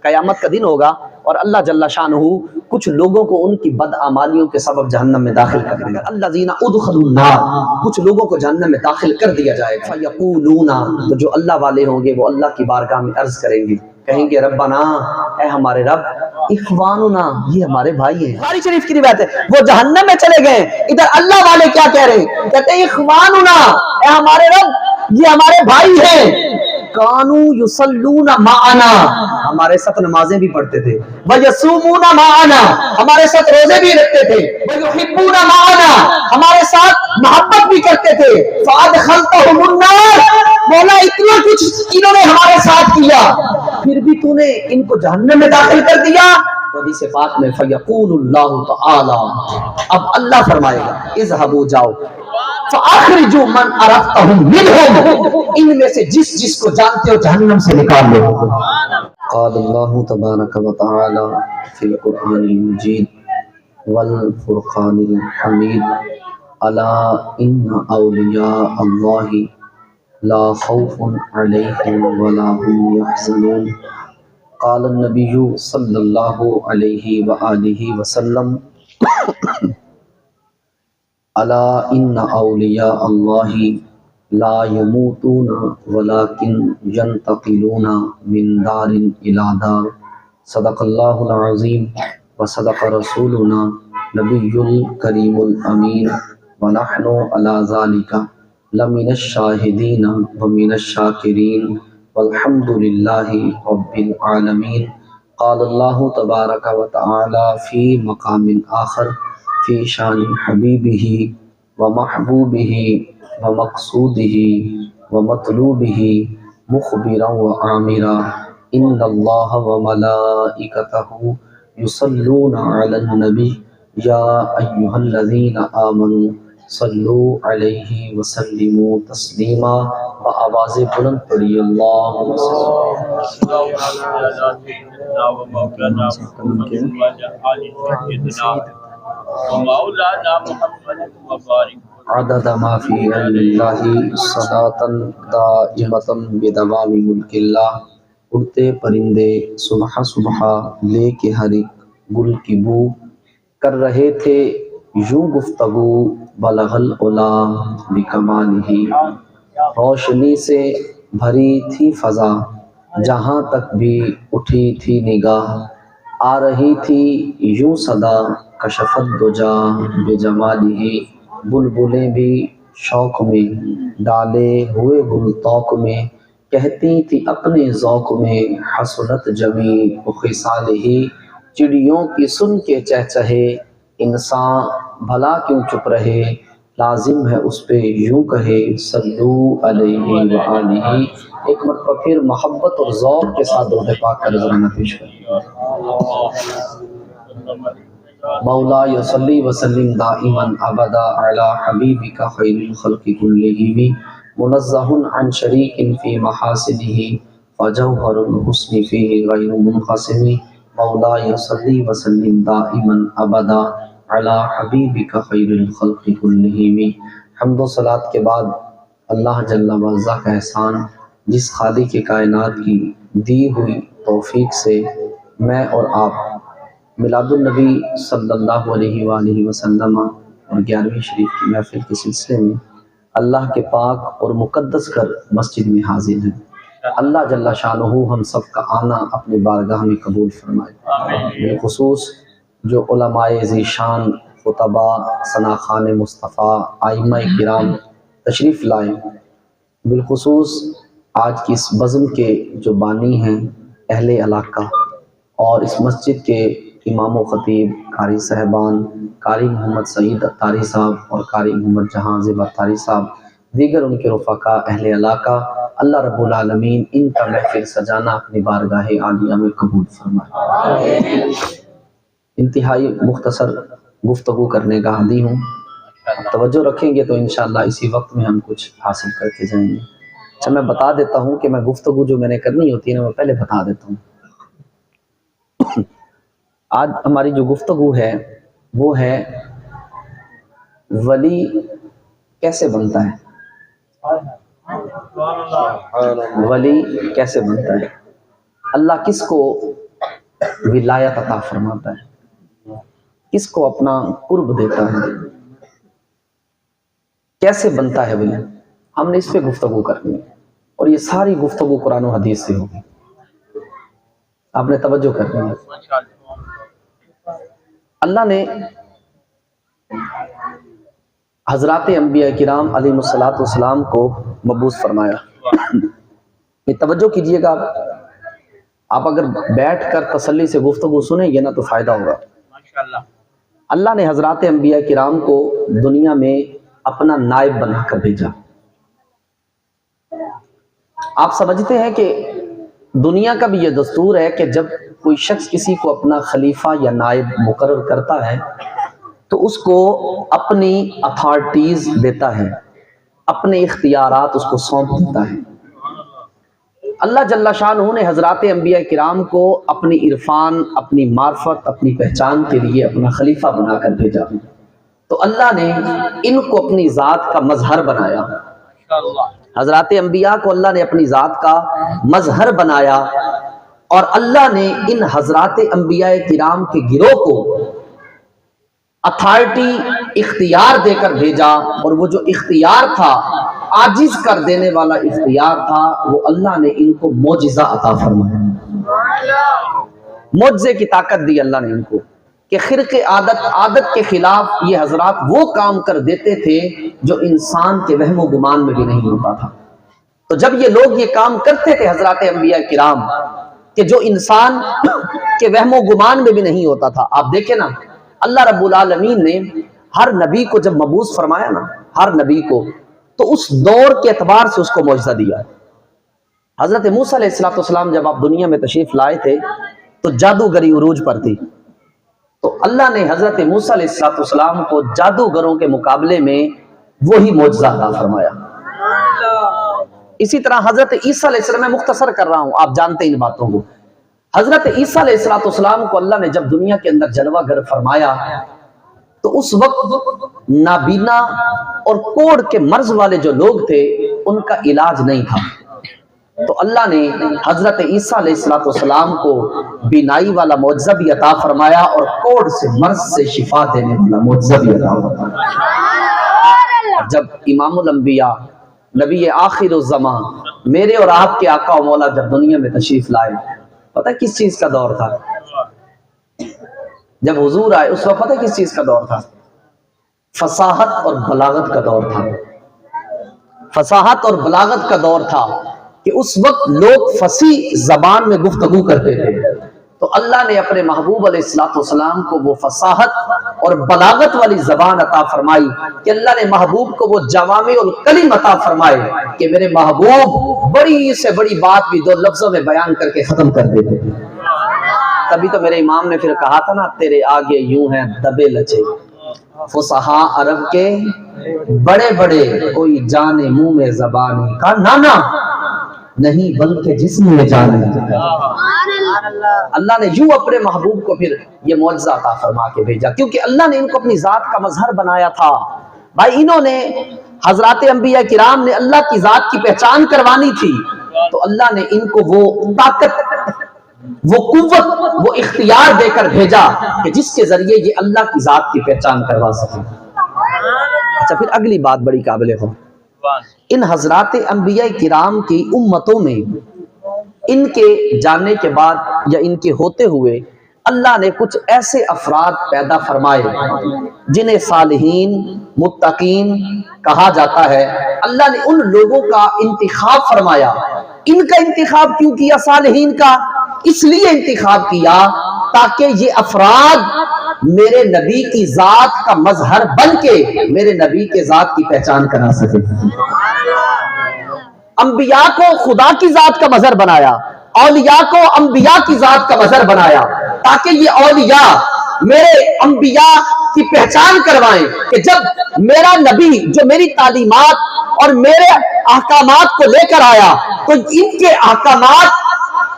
قیامت کا دن ہوگا اور اللہ جل شانہ کچھ لوگوں کو ان کی بدعمالیوں کے سبب جہنم میں داخل کر دے گا. الذین ادخلوا النار، کچھ لوگوں کو جہنم میں داخل کر دیا جائے گا. فیقولون، تو جو اللہ والے ہوں گے وہ اللہ کی بارگاہ میں عرض کریں گے، کہیں گے ربنا، اے ہمارے رب، اخواننا، یہ ہمارے بھائی ہیں. بخاری شریف کی روایت ہے، وہ جہنم میں چلے گئے، ادھر اللہ والے کیا کہہ رہے ہیں؟ کہتے ہیں اخواننا، اے ہمارے رب، یہ ہمارے بھائی ہیں. کانو یصلون معنا، ہمارے ساتھ نمازیں بھی پڑھتے تھے. ویصومون معنا، ہمارے ساتھ روزے بھی رکھتے تھے. ویحبون معنا، ہمارے ساتھ محبت بھی کرتے تھے. فادخلتہم النار، مولا اتنا کچھ انہوں نے ہمارے ساتھ کیا، پھر بھی تو نے ان کو جہنم میں داخل کر دیا. حدیث پاک میں فیقول اللہ تعالی، اب اللہ فرمائے گا اذهبوا، جاؤ، فاخرجوا من عرفتهم منهم، ان میں سے جس کو جانتے ہو جہنم سے نکال لو. قال اللہ تبارک و تعالی فی القرآن المجید والفرقان الحمید، الا ان اولیاء اللہ لا خوف علیہم ولا هم يحزنون. قال النبی صلی اللہ علیہ وآلہ وسلم الا ان اولیاء اللہ لا يموتون ولكن ينتقلون من دار الى دار. صدق اللہ العظیم وصدق رسولنا نبی الکریم الامین، ونحن علی ذلک لمن الشاہدین ومن الشاکرین والحمد للہ رب العالمین. قال اللہ تبارک و تعالی فی مقام آخر فی شان حبیبہ ومحبوبہ ومقصودہ ومطلوبہ مخبرا وعامرا، ان اللہ وملائکتہ یصلون علی النبی یا ایہا الذین آمنوا صلوا علیہ وسلموا تسلیما. بآواز بلند پڑھی اللہم صل عدد ما فی علم اللہ صلاة دائمة بدوام ملک اللہ. اڑتے پرندے صبح صبح لے کے ہر ایک گل کی بو، کر رہے تھے یوں گفتگو بلغ العلا بکمالہ. روشنی سے بھری تھی فضا جہاں تک بھی اٹھی تھی نگاہ، آ رہی تھی یوں صدا کشفت دجا بجمالہ. بلبلیں بھی شوق میں ڈالے ہوئے گل طوق میں، کہتی تھی اپنے ذوق میں حسنت جمیع خصالہ. چڑیوں کی سن کے چہچہے انسان بھلا کیوں چپ رہے، لازم ہے اس پہ یوں کہے صلو علیہ وآلہ. ایک مرتبہ پھر محبت اور ذوق کے ساتھ درود پاک کا نذرانہ پیش کریں. مولا یصلی وسلم دائما ابدا علی حبیبک خیر الخلق کلہم، منزہ عن شریک فی محاسنہ فجوہر الحسن فیہ غیر منقسم. مولا یصلی وسلم دائما ابدا علی حبیبک خیر الخلق کلہم. حمد و صلاۃ کے بعد اللہ جل وعلا کا احسان، جس خالق کائنات کی دی ہوئی توفیق سے میں اور آپ میلاد النبی صلی اللہ علیہ وآلہ وسلم اور 11ویں شریف کی محفل کے سلسلے میں اللہ کے پاک اور مقدس گھر مسجد میں حاضر ہیں. اللہ جل شانہ ہم سب کا آنا اپنی بارگاہ میں قبول فرمائے. بالخصوص جو علماء ذیشان، خطبہ، ثناخان مصطفیٰ، ائمہ کرام تشریف لائے، بالخصوص آج کی اس بزم کے جو بانی ہیں اہل علاقہ، اور اس مسجد کے امام و خطیب قاری صاحبان، قاری محمد سعید اتاری صاحب اور قاری محمد جہاں زیب اتاری صاحب، دیگر ان کے رفقا اہل علاقہ، اللہ رب العالمین ان کا محفل سجانا اپنی بارگاہ عالیہ میں قبول فرمائے. انتہائی مختصر گفتگو کرنے کا عادی ہوں، توجہ رکھیں گے تو انشاءاللہ اسی وقت میں ہم کچھ حاصل کر کے جائیں گے. اچھا، میں بتا دیتا ہوں کہ میں گفتگو جو میں نے کرنی ہوتی ہے نا، میں پہلے بتا دیتا ہوں. آج ہماری جو گفتگو ہے وہ ہے ولی کیسے بنتا ہے. ولی کیسے بنتا ہے، اللہ کس کو ولایت عطا فرماتا ہے، کس کو اپنا قرب دیتا ہے، کیسے بنتا ہے ولی، ہم نے اس پہ گفتگو کرنی ہے، اور یہ ساری گفتگو قرآن و حدیث سے ہوگی، آپ نے توجہ کرنی ہے۔ اللہ نے حضرات انبیاء کرام علیہ السلام کو مبعوث فرمایا۔ یہ توجہ کیجئے گا، آپ اگر بیٹھ کر تسلی سے گفتگو سنیں گے نا تو فائدہ ہوگا۔ اللہ نے حضرات انبیاء کرام کو دنیا میں اپنا نائب بنا کر بھیجا۔ آپ سمجھتے ہیں کہ دنیا کا بھی یہ دستور ہے کہ جب کوئی شخص کسی کو اپنا خلیفہ یا نائب مقرر کرتا ہے تو اس کو اپنی اتھارٹیز دیتا ہے، اپنے اختیارات اس کو سونپ دیتا ہے۔ اللہ جل شانہ نے حضرات انبیاء کرام کو اپنی عرفان، اپنی معرفت، اپنی پہچان کے لیے اپنا خلیفہ بنا کر بھیجا، تو اللہ نے ان کو اپنی ذات کا مظہر بنایا۔ حضرات انبیاء کو اللہ نے اپنی ذات کا مظہر بنایا، اور اللہ نے ان حضرات انبیاء کرام کے گروہ کو اتھارٹی، اختیار دے کر بھیجا، اور وہ جو اختیار تھا، عاجز کر دینے والا اختیار تھا، وہ اللہ نے ان کو معجزہ عطا فرمایا۔ معجزے کی طاقت دی اللہ نے ان کو کہ خرق عادت کے خلاف یہ حضرات وہ کام کر دیتے تھے جو انسان کے وہم و گمان میں بھی نہیں ہوتا تھا۔ تو جب یہ لوگ یہ کام کرتے تھے حضرات انبیاء کرام کہ جو انسان کے وہم و گمان میں بھی نہیں ہوتا تھا، آپ دیکھیں نا، اللہ رب العالمین نے ہر نبی کو جب مبعوث فرمایا نا، ہر نبی کو، تو اس دور کے اعتبار سے اس کو معجزہ دیا۔ حضرت موسیٰ علیہ السلام جب آپ دنیا میں تشریف لائے تھے تو جادوگری عروج پر تھی، تو اللہ نے حضرت موسیٰ علیہ السلام کو جادوگروں کے مقابلے میں وہی معجزہ عطا فرمایا۔ اسی طرح حضرت عیسیٰ علیہ السلام، میں مختصر کر رہا ہوں، آپ جانتے ہیں ان باتوں کو۔ حضرت عیسیٰ علیہ السلام کو اللہ نے جب دنیا کے اندر جلوہ گر فرمایا تو اس وقت نابینا اور کوڑ کے مرض والے جو لوگ تھے ان کا علاج نہیں تھا، تو اللہ نے حضرت عیسیٰ علیہ السلام کو بینائی والا معجزہ بھی عطا فرمایا، اور کوڑ سے مرض سے شفا دینے والا معجزہ بھی عطا فرمایا۔ جب امام الانبیاء، نبی آخر الزمان، میرے اور آپ کے آقا و مولا جب دنیا میں تشریف لائے، پتہ کس چیز کا دور تھا؟ جب حضور آئے اس وقت پتہ کس چیز کا دور تھا؟ فصاحت اور بلاغت کا دور تھا۔ فصاحت اور بلاغت کا دور تھا کہ اس وقت لوگ فصیح زبان میں گفتگو کرتے تھے، تو اللہ نے اپنے محبوب علیہ السلام کو وہ فصاحت اور بلاغت والی زبان عطا فرمائی کہ اللہ نے محبوب کو وہ جوامع الکلم عطا فرمائے کہ میرے محبوب بڑی سے بڑی بات بھی دو لفظوں میں بیان کر کے ختم کر دیتے تھے۔ تبھی تو میرے امام نے پھر کہا تھا نا، تیرے آگے یوں ہیں دبے لچے فصحاء عرب کے بڑے بڑے، کوئی جانے منہ میں زبانی کا نانا نہیں بلکہ جسم میں جانے۔ اللہ نے یوں اپنے محبوب کو پھر یہ معجزہ عطا فرما کے بھیجا، کیونکہ اللہ نے ان کو اپنی ذات کا مظہر بنایا تھا۔ بھائی انہوں نے حضرات انبیاء کرام نے اللہ کی ذات کی پہچان کروانی تھی، تو اللہ نے ان کو وہ طاقت، وہ قوت، وہ اختیار دے کر بھیجا کہ جس کے ذریعے یہ اللہ کی ذات کی پہچان کروا سکے۔ اچھا، پھر اگلی بات بڑی قابل غور، ان حضرات انبیاء کرام کی امتوں میں ان کے جانے کے بعد یا ان کے ہوتے ہوئے اللہ نے کچھ ایسے افراد پیدا فرمائے جنہیں صالحین، متقین کہا جاتا ہے۔ اللہ نے ان لوگوں کا انتخاب فرمایا۔ ان کا انتخاب کیوں کیا؟ صالحین کا اس لیے انتخاب کیا تاکہ یہ افراد میرے نبی کی ذات کا مظہر بن کے میرے نبی کے ذات کی پہچان کرا سکے۔ انبیاء کو خدا کی ذات کا مظہر بنایا، اولیاء کو انبیاء کی ذات کا مظہر بنایا، تاکہ یہ اولیاء میرے انبیاء کی پہچان کروائیں کہ جب میرا نبی جو میری تعلیمات اور میرے احکامات کو لے کر آیا تو ان کے احکامات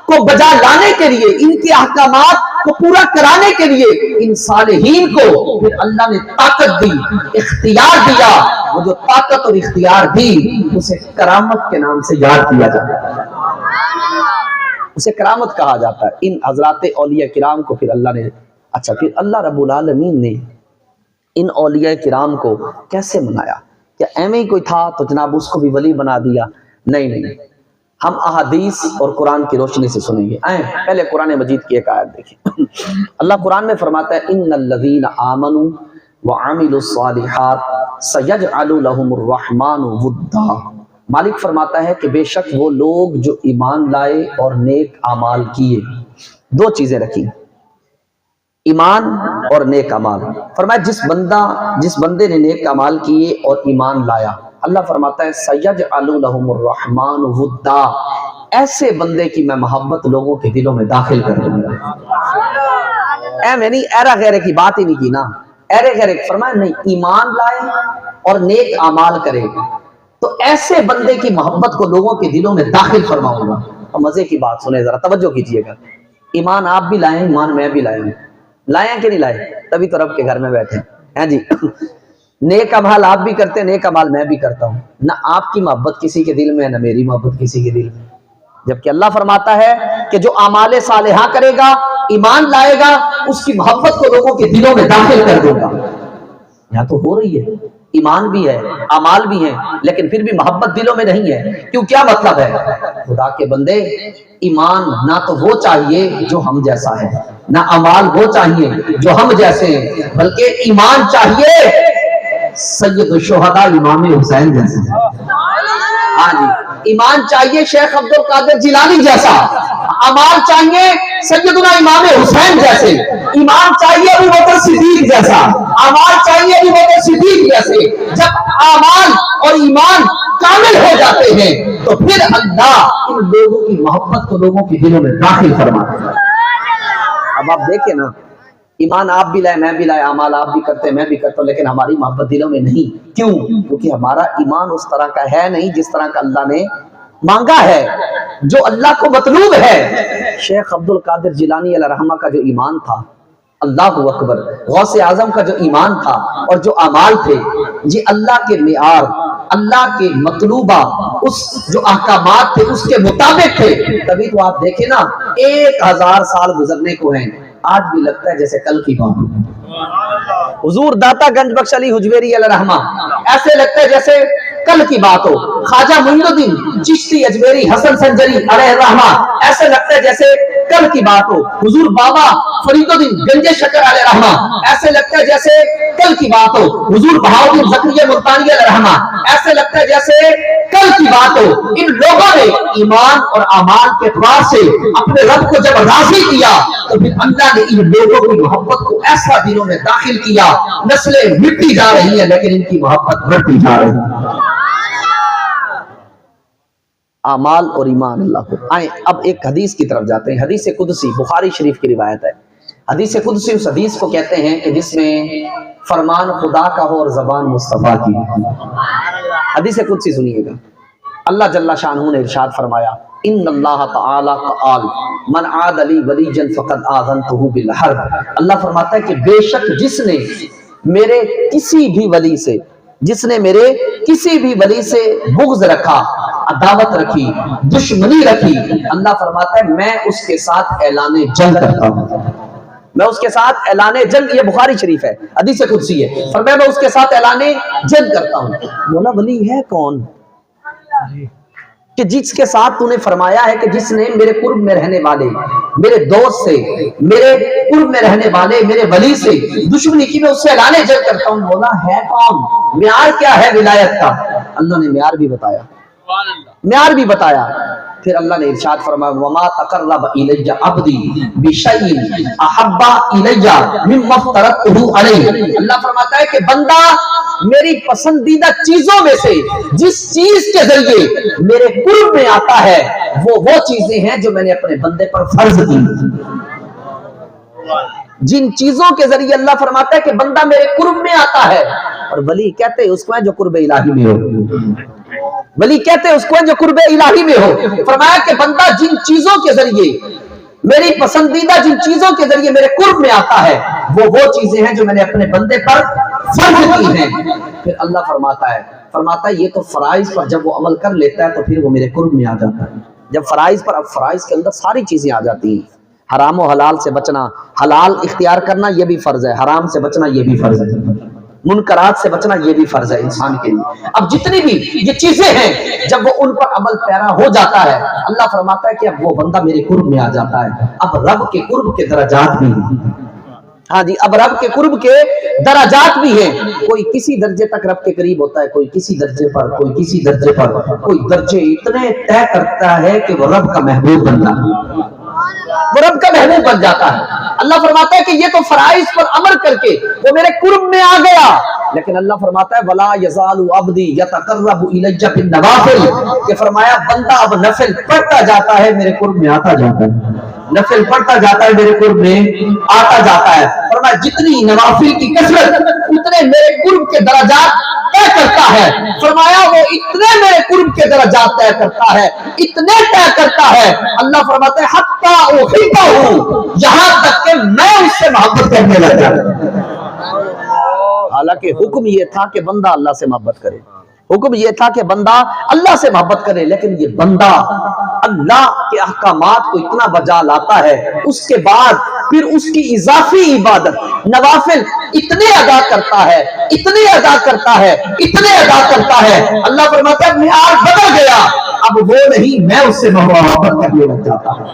کو بجا لانے کے لیے، ان کے احکامات کو پورا کرانے کے لیے ان صالحین کو پھر اللہ نے طاقت دی، اختیار دیا۔ وہ جو طاقت اور اختیار دی اسے کرامت کے نام سے یاد کیا جاتا ہے۔ اسے کرامت کہا جاتا ہے۔ ان حضرات اولیاء کرام کو پھر اللہ نے پھر اللہ رب العالمین نے ان اولیاء کرام کو کیسے منایا؟ کیا ایویں ہی کوئی تھا تو جناب اس کو بھی ولی بنا دیا؟ نہیں، ہم احادیث اور قرآن کی روشنی سے سنیں گے۔ پہلے قرآن مجید کی ایک آیت دیکھیں۔ اللہ قرآن میں فرماتا ہے ان الذین آمنوا وعملوا الصالحات سیجعل لهم الرحمن ودا۔ مالک فرماتا ہے کہ بے شک وہ لوگ جو ایمان لائے اور نیک اعمال کیے، دو چیزیں رکھی، ایمان اور نیک اعمال۔ فرمایا جس بندے نے نیک اعمال کیے اور ایمان لایا، اللہ فرماتا ہے سیجعل لهم الرحمن ودا، ایسے بندے کی میں محبت لوگوں کے دلوں میں داخل کر دوں گا۔ میں نہیں ایرا غیرے کی بات ہی نہیں کی نا، ایرے غیرے فرمایا نہیں، ایمان لائے اور نیک اعمال کرے تو ایسے بندے کی محبت کو لوگوں کے دلوں میں داخل فرماؤں گا۔ اور مزے کی بات سنیں ذرا، توجہ کیجئے گا، ایمان آپ بھی لائیں، ایمان میں بھی لائے ہیں، لائے ہیں کہ نہیں لائے؟ تبھی تو رب کے گھر میں بیٹھے ہیں جی۔ نیک اعمال آپ بھی کرتے ہیں، نیک اعمال میں بھی کرتا ہوں، نہ آپ کی محبت کسی کے دل میں ہے، نہ میری محبت کسی کے دل میں، جبکہ اللہ فرماتا ہے کہ جو اعمال صالحہ کرے گا، ایمان لائے گا، اس کی محبت کو لوگوں کے دلوں میں داخل کر دے گا۔ یہاں تو ہو رہی ہے، ایمان بھی ہے، اعمال بھی ہیں، لیکن پھر بھی محبت دلوں میں نہیں ہے۔ کیوں؟ کیا مطلب ہے؟ خدا کے بندے، ایمان نہ تو وہ چاہیے جو ہم جیسا ہے، نہ اعمال وہ چاہیے جو ہم جیسے ہیں، بلکہ ایمان چاہیے سید الشہداء امام حسین جیسے، ہاں جی، ایمان چاہیے شیخ عبد القادر جیلانی جیسا، اعمال چاہیے سیدنا امام حسین جیسے، ایمان چاہیے ابو بکر صدیق جیسا، اعمال چاہیے ابو بکر صدیق جیسے۔ جب اعمال اور ایمان کامل ہو جاتے ہیں تو پھر اللہ ان لوگوں کی محبت کو لوگوں کے دلوں میں داخل فرماتا ہے۔ اب آپ دیکھیں نا، ایمان آپ بھی لائے، میں بھی لائے، اعمال آپ بھی کرتے ہیں، میں بھی کرتا ہوں، لیکن ہماری محبت دلوں میں نہیں۔ کیوں؟ کیونکہ ہمارا ایمان اس طرح کا ہے نہیں جس طرح کا اللہ نے مانگا ہے، جو اللہ کو مطلوب ہے۔ شیخ عبد القادر جیلانی علیہ رحمہ کا جو ایمان تھا، اللہ اکبر، غوث اعظم کا جو ایمان تھا اور جو اعمال تھے، یہ اللہ کے معیار، اللہ کے مطلوبہ اس جو احکامات تھے اس کے مطابق تھے۔ تبھی تو آپ دیکھیں نا، 1000 سال گزرنے کو ہیں، آج بھی لگتا ہے جیسے کل کی بات۔ حضور داتا گنج بخش علی حجویری علیہ رحمہ، ایسے لگتا ہے جیسے کل کی بات ہو۔ خواجہ معین الدین چشتی اجمیری حسن سنجری علیہ رحمہ، ایسے لگتا ہے جیسے کل کی بات ہو۔ حضور بابا فرید الدین گنج شکر علیہ رحمہ، ایسے لگتا ہے جیسے کل کی بات ہو۔ حضور بہاؤالدین زکریا ملتانی علیہ رحمہ، ایسے لگتا ہے جیسے کل کی بات ہو۔ ان لوگوں نے ایمان اور اعمال کے اعتبار سے اپنے رب کو جب راضی کیا تو پھر اللہ نے ان لوگوں کی محبت کو ایسا دلوں میں داخل کیا، نسلیں مٹتی جا رہی ہیں لیکن ان کی محبت بڑھتی جا رہی ہے۔ اعمال اور ایمان اللہ کو۔ آئیں اب ایک حدیث کی طرف جاتے ہیں، حدیث قدسی، بخاری شریف کی روایت ہے۔ حدیث قدسی اس حدیث کو کہتے ہیں کہ جس میں فرمان خدا کا ہو اور زبان مصطفیٰ کی۔ حدیث قدسی سنیے گا، اللہ جل شانہ نے ارشاد فرمایا، ان اللہ تعالی قال من عاد لی ولیا فقد آذنتہ بالحرب۔ اللہ فرماتا ہے کہ بے شک جس نے میرے کسی بھی ولی سے بغض رکھا، عداوت رکھی، دشمنی رکھی، اللہ فرماتا ہے میں اس کے ساتھ اعلان جنگ کرتا ہوں۔ میں اس کے ساتھ اعلان جنگ، یہ بخاری شریف ہے، حدیث قدسی ہے، فرمایا میں اس کے ساتھ اعلان جنگ کرتا ہوں۔ مولا ولی ہے کون؟ کہ جس کے ساتھ تو نے فرمایا ہے کہ جس نے میرے قرب میں رہنے والے، میرے دوست سے، میرے قرب میں رہنے والے میرے ولی سے دشمنی کی، میں اس سے اعلان جنگ کرتا ہوں۔ مولا ہے کون؟ معیار کیا ہے ولایت کا؟ اللہ نے معیار بھی بتایا۔ پھر اللہ نے ارشاد فرمایا، وما تقرب الی عبدی بشیء احب الی مما افترضته علیہ۔ اللہ فرماتا ہے کہ بندہ میری پسندیدہ چیزوں میں سے جس چیز کے ذریعے میرے قرب میں آتا ہے وہ چیزیں ہیں جو میں نے اپنے بندے پر فرض کی۔ جن چیزوں کے ذریعے اللہ فرماتا ہے کہ بندہ میرے قرب میں آتا ہے، اور ولی کہتے ہیں اس کو ہے جو قرب الہی میں ہو، ولی کہتے ہیں اس کو ہے جو قرب الہی میں ہو۔ فرمایا کہ بندہ جن چیزوں کے ذریعے، میری پسندیدہ جن چیزوں کے ذریعے میرے قرب میں آتا ہے وہ چیزیں ہیں جو میں نے اپنے بندے پر فرض کی ہیں۔ پھر اللہ فرماتا ہے یہ تو فرائض پر جب وہ عمل کر لیتا ہے تو پھر وہ میرے قرب میں آ جاتا ہے۔ جب فرائض پر، اب فرائض کے اندر ساری چیزیں آ جاتی ہیں، حرام و حلال سے بچنا، حلال اختیار کرنا یہ بھی فرض ہے، حرام سے بچنا یہ بھی فرض ہے، منکرات سے بچنا یہ بھی فرض ہے انسان کے لیے۔ اب جتنی بھی یہ چیزیں ہیں جب وہ ان پر عمل پیرا ہو جاتا ہے، اللہ فرماتا ہے کہ اب وہ بندہ میرے قرب میں آ جاتا ہے۔ اب رب کے قرب کے درجات بھی ہیں، ہاں جی، اب رب کے قرب کے درجات بھی ہیں، کوئی کسی درجے تک رب کے قریب ہوتا ہے، کوئی کسی درجے پر، کوئی کسی درجے پر، کوئی درجے اتنے طے کرتا ہے کہ وہ رب کا محبوب بن جاتا ہے، وہ رب کا محبوب بن جاتا ہے۔ اللہ فرماتا ہے کہ یہ تو فرائض پر عمل کر کے وہ میرے قرب میں آ گیا، لیکن اللہ فرماتا ہے وَلَا يَزَالُ عَبْدِي يَتَقَرَّبُ إِلَيَّ بِالنَّوَافِلِ، کہ فرمایا بندہ اب نفل پڑھتا جاتا ہے، میرے قرب میں آتا جاتا ہے، نفل پڑھتا جاتا ہے، میرے قرب میں آتا جاتا ہے۔ فرمایا جتنی نوافل کی کثرت اتنے میرے قرب کے درجات طے کرتا ہے۔ فرمایا وہ اتنے میرے قرب کے درجات طے کرتا ہے، اتنے طے کرتا ہے، اللہ فرماتا ہے حتیٰ احبہ، یہاں تک کہ میں اس سے محبت کرنے لگ جاتا۔ حالانکہ حکم یہ تھا کہ بندہ اللہ سے محبت کرے، حکم یہ تھا کہ بندہ اللہ سے محبت کرے، لیکن یہ بندہ اللہ کے احکامات کو اتنا بجا لاتا ہے، اس کے بعد پھر اس کی اضافی عبادت نوافل اتنے ادا کرتا ہے، اتنے ادا کرتا ہے، اتنے ادا کرتا ہے، اللہ فرماتا ہے معیار بدل گیا، اب وہ نہیں، میں اس سے محبت کرنے لگ جاتا ہوں۔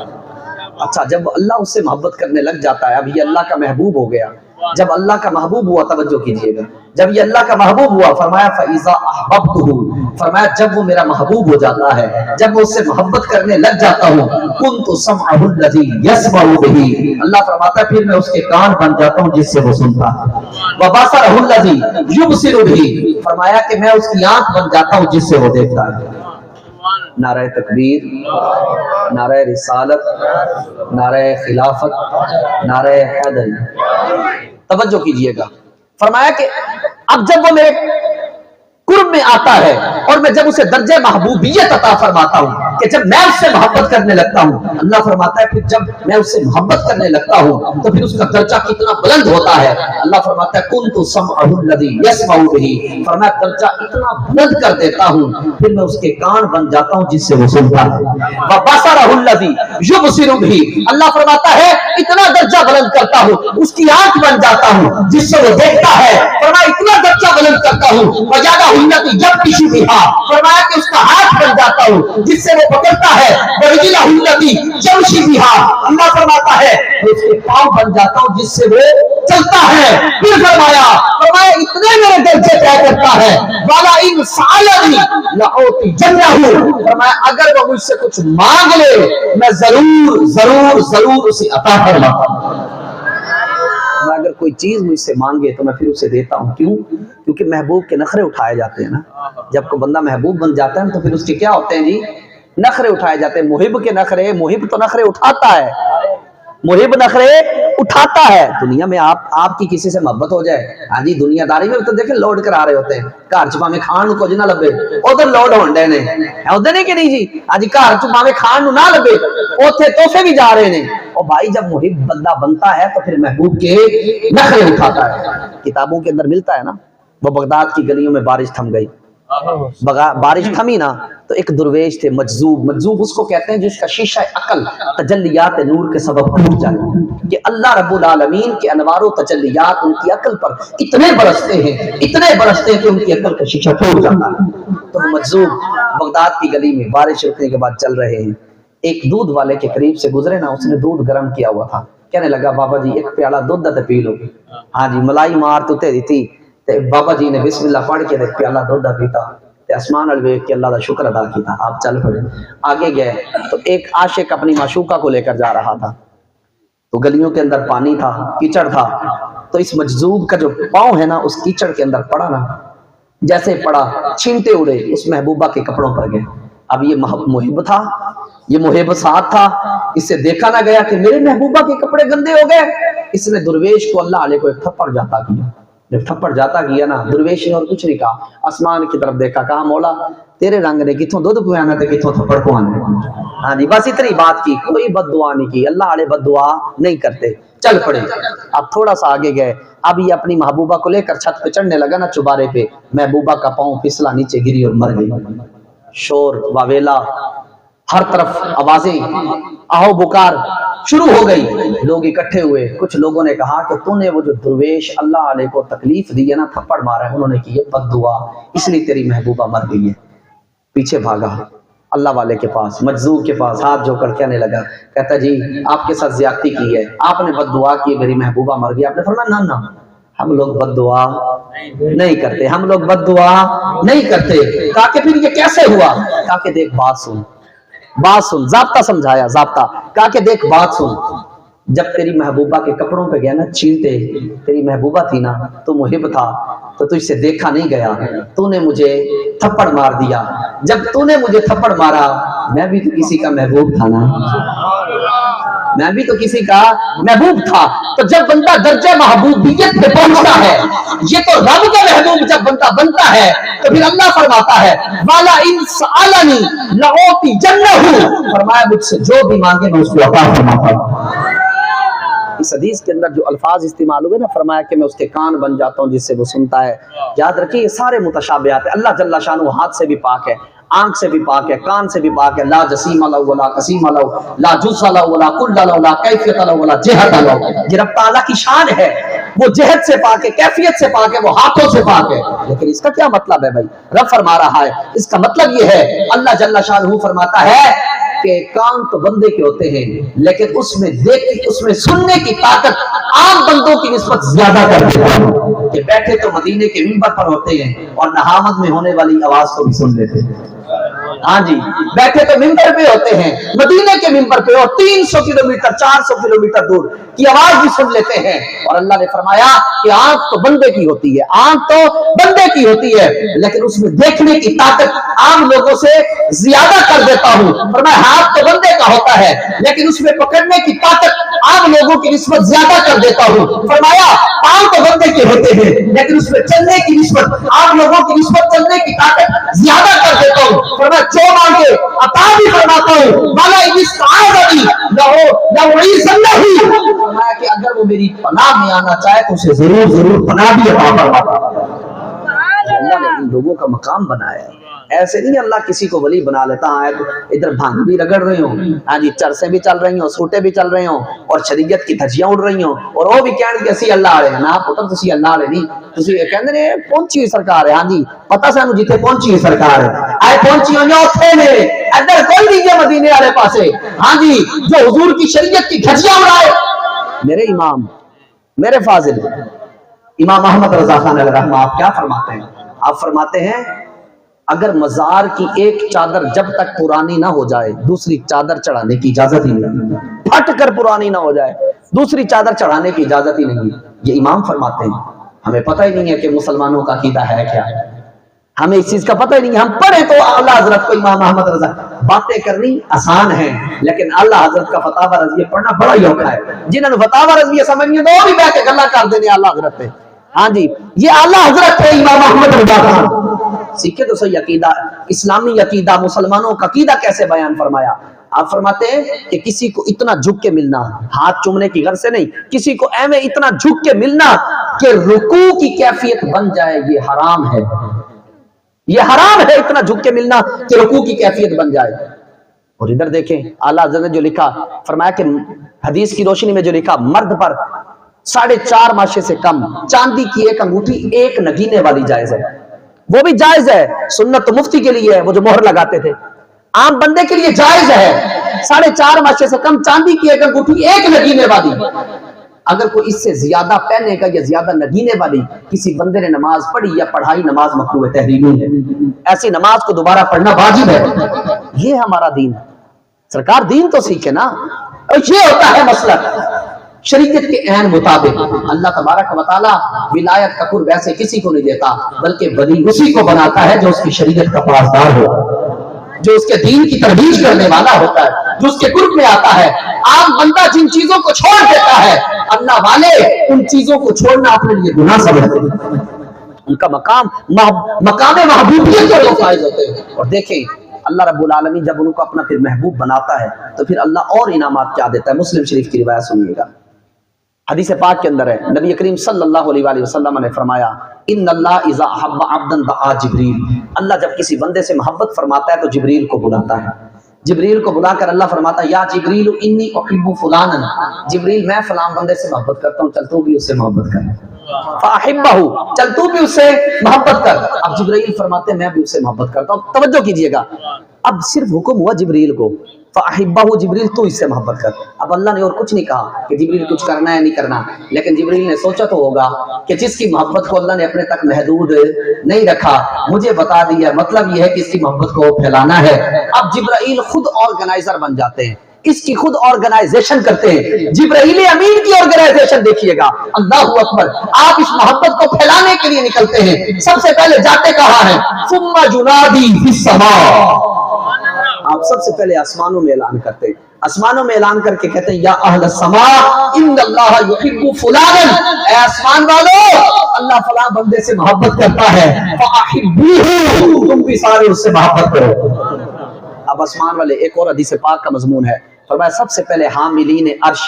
اچھا، جب اللہ اس سے محبت کرنے لگ جاتا ہے، اب یہ اللہ کا محبوب ہو گیا۔ جب اللہ کا محبوب ہوا، توجہ کیجئے گا، جب یہ اللہ کا محبوب ہوا، فرمایا فَإِذَا أَحْبَبْتُهُ، فرمایا جب وہ میرا محبوب ہو جاتا ہے، جب میں اس سے محبت کرنے لگ جاتا ہوں، كُنْتُ سَمْعَهُ الَّذِي يَسْمَعُ بِهِ، اللہ فرماتا ہے پھر میں اس کے کان بن جاتا ہوں جس سے وہ سنتا ہے، وَبَصَرَهُ الَّذِي يُبْصِرُ بِهِ، فرمایا کہ میں اس کی آنکھ بن جاتا ہوں جس سے وہ دیکھتا ہے۔ نعرہ تکبیر، نعرہ رسالت، نعرہ خلافت، نعرہ حیدری، توجہ کیجئے گا۔ فرمایا کہ اب جب وہ میرے قرب میں آتا ہے اور میں جب اسے درجہ محبوبیت عطا فرماتا ہوں کہ جب میں اس سے محبت کرنے لگتا ہوں، اللہ فرماتا ہے پھر جب میں اس سے محبت کرنے لگتا ہوں تو پھر اس کا درجہ کتنا بلند ہوتا ہے۔ اللہ فرماتا ہے كُنْتُ سَمْعَهُ الَّذِي يَسْمَعُ بِهِ، فرمایا درجہ اتنا بلند کر دیتا ہوں پھر میں اس کے کان بن جاتا ہوں جس سے وہ سنتا ہے۔ وَبَصَرَهُ الَّذِي يُبْصِرُ بِهِ، اللہ فرماتا ہے اتنا درجہ بلند کرتا ہوں اس کی آنکھ بن جاتا ہوں جس سے وہ دیکھتا ہے۔ فرمایا اتنا درجہ بلند کرتا ہوں وَجَعَلَهُ يَبْطِشُ بِهَا، فرمایا کہ اس کا ہاتھ بن جاتا ہوں جس سے وہ پکڑتا ہے۔ وَرِجْلَهُ الَّتِي يَمْشِي بِهَا، اللہ فرماتا ہے اس کے پاؤں بن جاتا ہوں جس سے وہ چلتا ہے۔ پھر فرمایا اتنے میرے درجے طے کرتا ہے وَلَا إِنْ سَأَلَنِي لَأُعْطِيَنَّهُ، فرمایا اگر وہ مجھ سے کچھ مانگ لے میں ضرور ضرور ضرور اسے عطا فرماتا ہوں۔ اگر کوئی چیز مجھ سے مانگے تو میں پھر اسے دیتا ہوں، کیوں؟ کیونکہ محبوب کے نخرے اٹھائے جاتے ہیں نا، جب کوئی بندہ محبوب بن جاتا ہے تو پھر اس کے کیا ہوتے ہیں جی؟ نخرے اٹھائے جاتے ہیں۔ محب کے نخرے، محب تو نخرے اٹھاتا ہے، محب نخرے اٹھاتا ہے۔ دنیا میں آپ کی کسی سے محبت ہو جائے، ہاں جی، دنیا داری میں تو دیکھیں لوڈ کرا رہے ہوتے ہیں، گھر چ میں کھان کو نہ لبے ادھر لوڈ ہونڈے نے، ادھر نہیں کہ نہیں جی، ہاں جی، گھر چ میں کھان نہ لبے اوتھے تحفے بھی جا رہے ہیں۔ اور بھائی جب محب بندہ بنتا ہے تو پھر محبوب کے نخرے اٹھاتا ہے۔ کتابوں کے اندر ملتا ہے نا، وہ بغداد کی گلیوں میں بارش تھم گئی، بارش تھمی نا تو ایک درویش تھے مجذوب، مجذوب اس کو کہتے ہیں جس کا شیشہ عقل تجلیات نور کے سبب ٹوٹ جائے، کہ اللہ رب العالمین کے انوار و تجلیات ان کی عقل پر اتنے برستے ہیں، اتنے برستے ہیں کہ ان کی عقل کا شیشہ ٹوٹ جاتا ہے۔ تو مجذوب بغداد کی گلی میں بارش رکنے کے بعد چل رہے ہیں، ایک دودھ والے کے قریب سے گزرے نا، اس نے دودھ گرم کیا ہوا تھا، کہنے لگا بابا جی ایک پیالہ دودھ تے پی لو، ہاں جی ملائی مار تو تیری تھی۔ بابا جی نے بسم اللہ پڑھ کے پیالہ دودھ پیتا، آسمان وال ویکھ کے اللہ دا شکر ادا کیتا، آپ چل پڑے۔ آگے گئے تو ایک عاشق اپنی معشوقہ کو لے کر جا رہا تھا، تو گلیوں کے اندر پانی تھا، کیچڑ تھا، تو اس مجذوب کا جو پاؤں ہے نا اس کیچڑ کے اندر پڑا نا، جیسے پڑا چھینٹے اڑے اس محبوبہ کے کپڑوں پر گئے۔ اب یہ محب تھا، یہ محب ساتھ تھا، اس سے دیکھا نہ گیا کہ میرے محبوبہ کے کپڑے گندے ہو گئے۔ اس نے درویش کو اللہ علیہ کو ایک تھپڑ جاتا کیا، جب تھپڑ جاتا کیا نا، درویش نے اور کچھ نہیں کہا، آسمان کی طرف دیکھا، کہا مولا تیرے رنگ نے کتوں دودھ پوانا تے کتوں تھپڑ پوانا۔ ہاں جی بس اتنی بات کی، کوئی بد دعا نہیں کی، اللہ علیہ بد دعا نہیں کرتے، چل پڑے۔ اب تھوڑا سا آگے گئے، اب یہ اپنی محبوبہ کو لے کر چھت پہ چڑھنے لگا نا چوبارے پہ، محبوبہ کا پاؤں پھسلا نیچے گری اور مر گئی۔ شور واویلا ہر طرف آوازیں آہو بکار شروع ہو گئی، لوگ اکٹھے ہوئے۔ کچھ لوگوں نے کہا کہ تو نے وہ جو درویش اللہ علیہ کو تکلیف دی ہے نا، تھپڑ مارا ہے، انہوں نے کی ہے بد دعا، اس لیے تیری محبوبہ مر گئی ہے۔ پیچھے بھاگا اللہ والے کے پاس، مجذوب کے پاس، ہاتھ جو کر کہنے لگا، کہتا جی آپ کے ساتھ زیادتی کی ہے، آپ نے بد دعا کی، میری محبوبہ مر گئی۔ آپ نے فرمایا نہ نہ، ہم لوگ بد دعا نہیں کرتے، ہم لوگ بد دعا نہیں کرتے۔ کہا کہ پھر یہ کیسے ہوا؟ کہا کہ دیکھ بات سن، بات سن، ضابطہ سمجھایا، ضابطہ۔ کہا کہ دیکھ بات سن، جب تیری محبوبہ کے کپڑوں پہ گیا نا چینٹے، تیری محبوبہ تھی نا، تو محب تھا تو تجھ سے دیکھا نہیں گیا، تو نے مجھے تھپڑ مار دیا۔ جب تو نے مجھے تھپڑ مارا، میں بھی تو کسی کا محبوب تھا نا، میں بھی تو کسی کا محبوب تھا۔ تو جب بندہ درجہ محبوبیت پہ پہنچتا ہے، یہ تو رب کا محبوب جب بندہ بنتا ہے، تو پھر اللہ فرماتا ہے والا ان سالنی لعوتی جنہ، فرمایا مجھ سے جو بھی مانگے میں اس کو عطا فرماتا ہوں۔ اس حدیث کے اندر جو الفاظ استعمال ہوئے نا، فرمایا کہ میں اس کے کان بن جاتا ہوں جس سے وہ سنتا ہے۔ یاد رکھیے یہ سارے متشابہات ہیں۔ اللہ جل شانہ ہاتھ سے بھی پاک ہے، آنکھ سے بھی پاک ہے، کان سے بھی پاک ہے، لا جسیم لہ ولا قسیم لہ، لا جزء لہ ولا کل لہ ولا کیفیت لہ ولا جہت لہ۔ یہ رب تعالیٰ کی شان ہے، وہ جہت سے پاک ہے، کیفیت سے پاک ہے، وہ ہاتھوں سے پاک ہے۔ لیکن اس کا کیا مطلب ہے بھائی؟ رب فرما رہا ہے اس کا مطلب یہ ہے، اللہ جل شانہ فرماتا ہے کہ کان تو بندے کے ہوتے ہیں، لیکن اس میں اس میں سننے کی طاقت عام بندوں کی نسبت زیادہ کر دیتا ہوں کہ بیٹھے تو مدینے کے منبر پر ہوتے ہیں اور نہامت میں ہونے والی آواز کو بھی سن لیتے ہیں۔ ہاں جی، بیٹھے تو منبر پہ ہوتے ہیں، مدینے کے منبر پہ، اور 300 کلومیٹر 400 کلومیٹر دور کی آواز بھی سن لیتے ہیں۔ اور اللہ نے فرمایا کہ آنکھ تو بندے کی ہوتی ہے، آنکھ تو بندے کی ہوتی ہے، لیکن اس میں دیکھنے کی طاقت عام لوگوں سے زیادہ کر دیتا ہوں۔ فرمایا ہاتھ تو بندے کا ہوتا ہے، لیکن اس میں پکڑنے کی طاقت عام لوگوں کی نسبت زیادہ کر دیتا ہوں۔ فرمایا پاؤں تو بندے کے ہوتے ہیں، لیکن اس میں چلنے کی نسبت عام لوگوں کی نسبت چلنے کی طاقت زیادہ کر دیتا ہوں۔ فرمایا جو مانگے عطا بھی فرماتا ہوں، مالا استعاذنی لأعیذنہ، فرمایا کہ اگر وہ میری پناہ میں آنا چاہے تو اسے ضرور ضرور پناہ بھی عطا فرماتا ہوں۔ اللہ نے ان لوگوں کا مقام بنایا ہے، ایسے نہیں اللہ کسی کو ولی بنا لیتا ہے ادھر بھانگ بھی رگڑ رہے ہوں، ہاں جی چرسیں بھی چل رہی ہوں، سوٹے بھی چل رہے ہوں، اور شریعت کی دھجیاں اڑ رہی ہوں، اور وہ بھی کہنے کہ اسی اللہ علیہ نا پتر تسی اللہ علیہ نہیں، تسی کہندے نے پہنچی ہوئی سرکار ہے، ہاں جی پتہ سانو جتھے پہنچی ہوئی سرکار ہے، آئے پہنچی ہوئی اوتھے نے، ادھر کوئی نہیں ہے مدینے والے پاسے، ہاں جی جو حضور کی شریعت کی دھجیاں اڑائے۔ میرے امام، میرے فاضل امام احمد رضا خان علیہ رحمہ آپ کیا فرماتے ہیں؟ آپ فرماتے ہیں اگر مزار کی ایک چادر جب تک پرانی نہ ہو جائے دوسری چادر چڑھانے کی اجازت ہی نہیں، پھٹ کر پرانی نہ ہو جائے دوسری چادر چڑھانے کی اجازت ہی نہیں۔ یہ امام فرماتے ہیں، ہمیں پتہ ہی نہیں ہے کہ مسلمانوں کا عقیدہ ہے کیا، ہمیں اس چیز کا پتہ ہی نہیں، ہم پڑھے تو اعلیٰ حضرت کو امام احمد رضا، باتیں کرنی آسان ہیں لیکن اعلیٰ حضرت کا فتاوی رضویہ پڑھنا بڑا ہی اوکھا ہے۔ جنہوں نے فتاوی رضویہ سمجھنی ہے تو وہ بھی بیٹھ کے گلا کر دینے اعلیٰ حضرت پہ، ہاں جی یہ اعلیٰ حضرت ہے امام احمد رضا خان۔ سیکھے تو صحیح عقیدہ، اسلامی عقیدہ، مسلمانوں کا عقیدہ کیسے بیان فرمایا۔ آپ فرماتے ہیں کہ کسی کو اتنا جھک کے ملنا، ہاتھ چومنے کی غرض سے نہیں، کسی کو ایویں اتنا جھک کے ملنا کہ رکوع کی کیفیت بن جائے، یہ حرام ہے، یہ حرام ہے اتنا جھک کے ملنا کہ رکوع کی کیفیت بن جائے۔ اور ادھر دیکھیں اعلیٰ حضرت نے جو لکھا، فرمایا کہ حدیث کی روشنی میں جو لکھا، مرد پر 4.5 ماشے سے کم چاندی کی ایک انگوٹھی ایک نگینے والی جائز ہے، وہ بھی جائز ہے، سنت تو مفتی کے لیے ہے وہ جو مہر لگاتے تھے، عام بندے کے لیے جائز ہے 4.5 ماشے سے کم چاندی کی ایک انگوٹھی ایک نگینے والی۔ اگر کوئی اس سے زیادہ پہنے کا یا زیادہ نگینے والی کسی بندے نے نماز پڑھی یا پڑھائی، نماز مکروہ تحریمی ہے، ایسی نماز کو دوبارہ پڑھنا واجب ہے۔ یہ ہمارا دین، سرکار دین تو سیکھے نا، اور یہ ہوتا ہے مسلک شریعت کے عین مطابق۔ اللہ تبارک و تعالی ولایت کا قرب ویسے کسی کو نہیں دیتا، بلکہ ولی اسی کو بناتا ہے جو اس کی شریعت کا پاسدار ہو، جو اس کے دین کی ترویج کرنے والا ہوتا ہے، جو اس کے قرب میں آتا ہے۔ عام بندہ جن چیزوں کو چھوڑ دیتا ہے، اللہ والے ان چیزوں کو چھوڑنا اپنے لیے گناہ سمجھتے ہیں، ان کا مقام محبوبیت پر فائز ہوتے ہیں۔ اور دیکھیں اللہ رب العالمین جب ان کو اپنا پھر محبوب بناتا ہے تو پھر اللہ اور انعامات کیا دیتا ہے۔ مسلم شریف کی روایت سنیے گا، حدیث پاک کے اندر ہے، نبی کریم صلی اللہ علیہ وآلہ وسلم نے فرمایا ان اللہ اذا احب عبدا دعا جبریل، اللہ جب کسی بندے سے محبت فرماتا ہے تو جبریل کو بلاتا ہے۔ جبریل کو بلا کر اللہ فرماتا یا جبریل انی احب فلانا، جبریل میں فلان بندے سے محبت کرتا ہوں، چل تو بھی اس سے محبت کر، فاحبہ، چل تو بھی اس سے محبت کر۔ اب جبریل فرماتے ہیں میں بھی اس سے محبت کرتا ہوں۔ توجہ کیجئے گا، اب صرف حکم ہوا جبریل کو، فاحبہ، جبریل تو اس سے محبت کر۔ اب اللہ نے اور کچھ نہیں کہا کہ جبریل کچھ کرنا ہے نہیں کرنا، لیکن جبریل نے سوچا تو ہوگا کہ جس کی محبت کو اللہ نے اپنے تک محدود نہیں رکھا، مجھے بتا دیا، مطلب یہ ہے کہ اس کی محبت کو پھیلانا ہے۔ اب جبرائیل خود آرگنائزر بن جاتے ہیں، اس کی خود آرگنائزیشن کرتے ہیں۔ جبرائیل امین کی آرگنائزیشن دیکھیے گا، اللہ اکبر، آپ اس محبت کو پھیلانے کے لیے نکلتے ہیں۔ سب سے پہلے جاتے کہاں ہیں؟ ثم ینادی فی السماء، آپ سب سے پہلے آسمانوں میں اعلان کرتے ہیں، آسمانوں میں اعلان کر کے کہتے ہیں یا اہل السماء ان اللہ یحب فلانا، اے آسمان والو اللہ فلاں بندے سے محبت کرتا ہے، فاحبوہ، تم بھی سارے اس سے محبت کرو۔ اب آسمان والے، ایک اور حدیث پاک کا مضمون ہے، فرمایا سب سے پہلے حاملین عرش،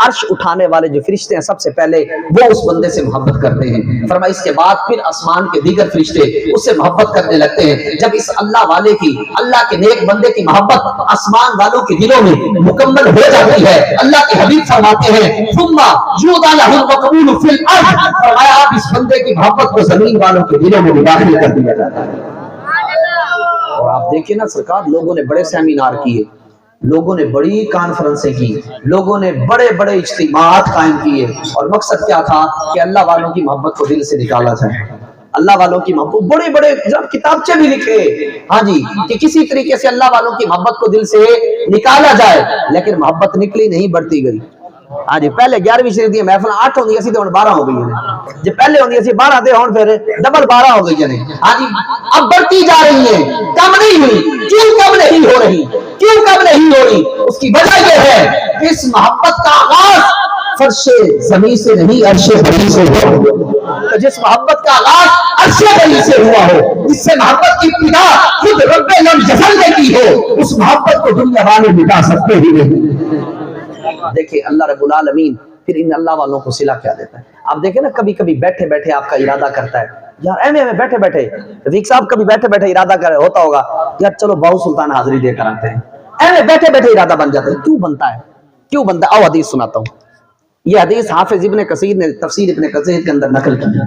عرش اٹھانے والے جو فرشتے ہیں سب سے پہلے وہ اس بندے سے محبت کرتے ہیں۔ فرمایا اس کے بعد پھر آسمان کے دیگر فرشتے اس سے محبت کرنے لگتے ہیں۔ جب اس اللہ والے کی، اللہ کے نیک بندے کی محبت آسمان والوں کے دلوں میں مکمل ہو جاتی ہے، اللہ کے حبیب فرماتے ہیں ثم یوضع له المقبول فی الارض، فرمایا اب اس بندے کی محبت کو زمین والوں کے دلوں میں داخل کر دیا جاتا ہے۔ اور آپ دیکھیں نا سرکار، لوگوں نے بڑے سیمینار کیے، لوگوں نے بڑی کانفرنسیں کی، لوگوں نے بڑے بڑے اجتماعات قائم کیے، اور مقصد کیا تھا کہ اللہ والوں کی محبت کو دل سے نکالا جائے۔ اللہ والوں کی محبت، بڑے بڑے کتابچے بھی لکھے، ہاں جی، کہ کسی طریقے سے اللہ والوں کی محبت کو دل سے نکالا جائے، لیکن محبت نکلی نہیں، بڑھتی گئی۔ ہاں جی، پہلے 11ویں شریف دی محفل 8 ہوندی سی تے ہن 12 ہو گئی ہیں، جے پہلے ہوندی سی 12 تے ہن پھر ڈبل 12 ہو گئی ہیں۔ ہاں جی، اب بڑھتی جا رہی ہیں، کم نہیں ہوئی۔ کیوں کم نہیں ہو رہی؟ کیوں کم نہیں ہو رہی؟ اس کی وجہ یہ ہے کہ اس محبت کا آغاز فرش زمین سے نہیں، عرش بری سے ہوا۔ تو جس محبت کا آغاز عرش بری سے ہوا ہو، جس سے محبت کی ابتدا خود رب الجزل نے کی ہو، اس محبت کو دنیا والے مٹا سکتے ہی نہیں۔ دیکھیں اللہ رب العالمین پھر ان اللہ والوں کو صلہ کیا دیتا ہے۔ آپ دیکھیں نا، کبھی کبھی بیٹھے بیٹھے آپ کا ارادہ کرتا ہے یار ایویں بیٹھے بیٹھے، رفیق صاحب کبھی بیٹھے بیٹھے ارادہ کر ہوتا ہوگا یار چلو باؤ سلطان حاضری دے کر آتے ہیں، ایویں بیٹھے بیٹھے ارادہ بن جاتا ہے۔ کیوں بنتا ہے؟ کیوں بنتا ہے؟ آؤ حدیث سناتا ہوں۔ یہ حدیث حافظ ابن کثیر نے تفسیر ابن کثیر کے اندر نقل کی ہے۔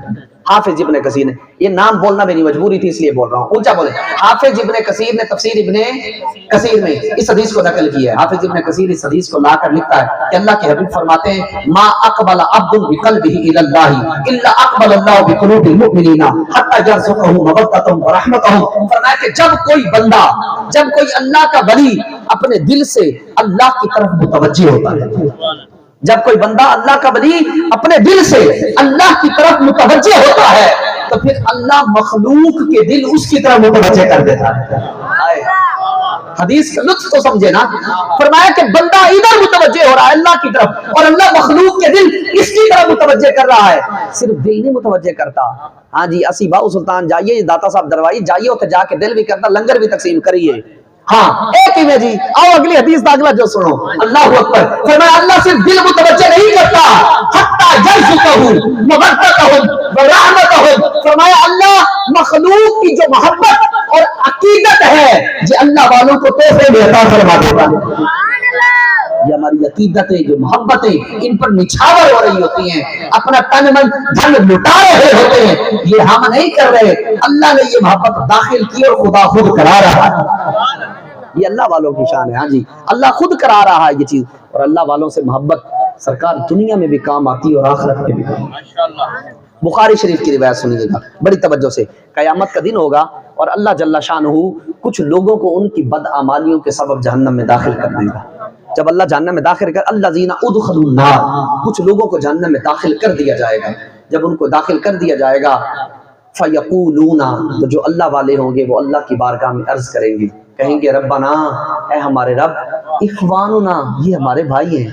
حافظ ابن کثیر نے، یہ نام بولنا میری مجبوری تھی اس لیے بول رہا ہوں، اونچا بولے۔ حافظ ابن کثیر نے تفسیر ابن کثیر میں اس حدیث کو نقل کیا ہے۔ حافظ ابن کثیر اس حدیث کو لا کر لکھتا ہے کہ اللہ کے حبیب فرماتے ہیں ما اقبل عبد بقلبه الى الله الا اقبل الله بقلوب المؤمنین حتى يرزقهم مودتهم ورحمتهم، فرمایا کہ جب کوئی بندہ، جب کوئی اللہ کا ولی اپنے دل سے اللہ کی طرف متوجہ ہوتا ہے، جب کوئی بندہ اللہ کا ولی اپنے دل سے اللہ کی طرف متوجہ ہوتا ہے تو پھر اللہ مخلوق کے دل اس کی طرف متوجہ کر دیتا ہے۔ حدیث کا لطف تو سمجھے نا، فرمایا کہ بندہ ادھر متوجہ ہو رہا ہے اللہ کی طرف، اور اللہ مخلوق کے دل اس کی طرف متوجہ کر رہا ہے۔ صرف دل نہیں متوجہ کرتا، ہاں جی، اسی باؤ سلطان جائیے، داتا صاحب دروائی جائیے، اتنے جا کے دل بھی کرتا، لنگر بھی تقسیم کریے۔ ہاں ایک ہی میں جی، آؤ اگلی حدیث دا اگلا جو سنو، اللہ اکبر، فرمایا اللہ صرف دل متوجہ نہیں کرتا، حتی یرزقہم مودتہم ورحمتہم، فرمایا اللہ مخلوق کی جو محبت اور عقیدت ہے یہ اللہ والوں کو تحفے میں عطا فرما دیتا ہے۔ یہ ہماری عقیدتیں، جو محبتیں ان پر نچھاور ہو رہی ہوتی ہیں، اپنا تن من دھن لٹا رہے ہوتے ہیں، یہ ہم نہیں کر رہے، اللہ نے یہ محبت داخل کی اور خدا خود کرا رہا ہے۔ یہ اللہ والوں کی شان ہے، ہاں جی، اللہ خود کرا رہا ہے یہ چیز۔ اور اللہ والوں سے محبت سرکار دنیا میں بھی کام آتی ہے اور آخرت میں بھی کام آتی ہے۔ بخاری شریف کی روایت سنیے گا بڑی توجہ سے، قیامت کا دن ہوگا اور اللہ جل شانہ کچھ لوگوں کو ان کی بدعمالیوں کے سبب جہنم میں داخل کر دے گا۔ جب اللہ جہنم میں داخل کر الذین ادخلوا النار، کچھ لوگوں کو جہنم میں داخل کر دیا جائے گا۔ جب ان کو داخل کر دیا جائے گا فیقولون، تو جو اللہ والے ہوں گے وہ اللہ کی بارگاہ میں عرض کریں گے، کہیں گے ربنا، اے ہمارے رب، اخواننا، یہ ہمارے بھائی ہیں۔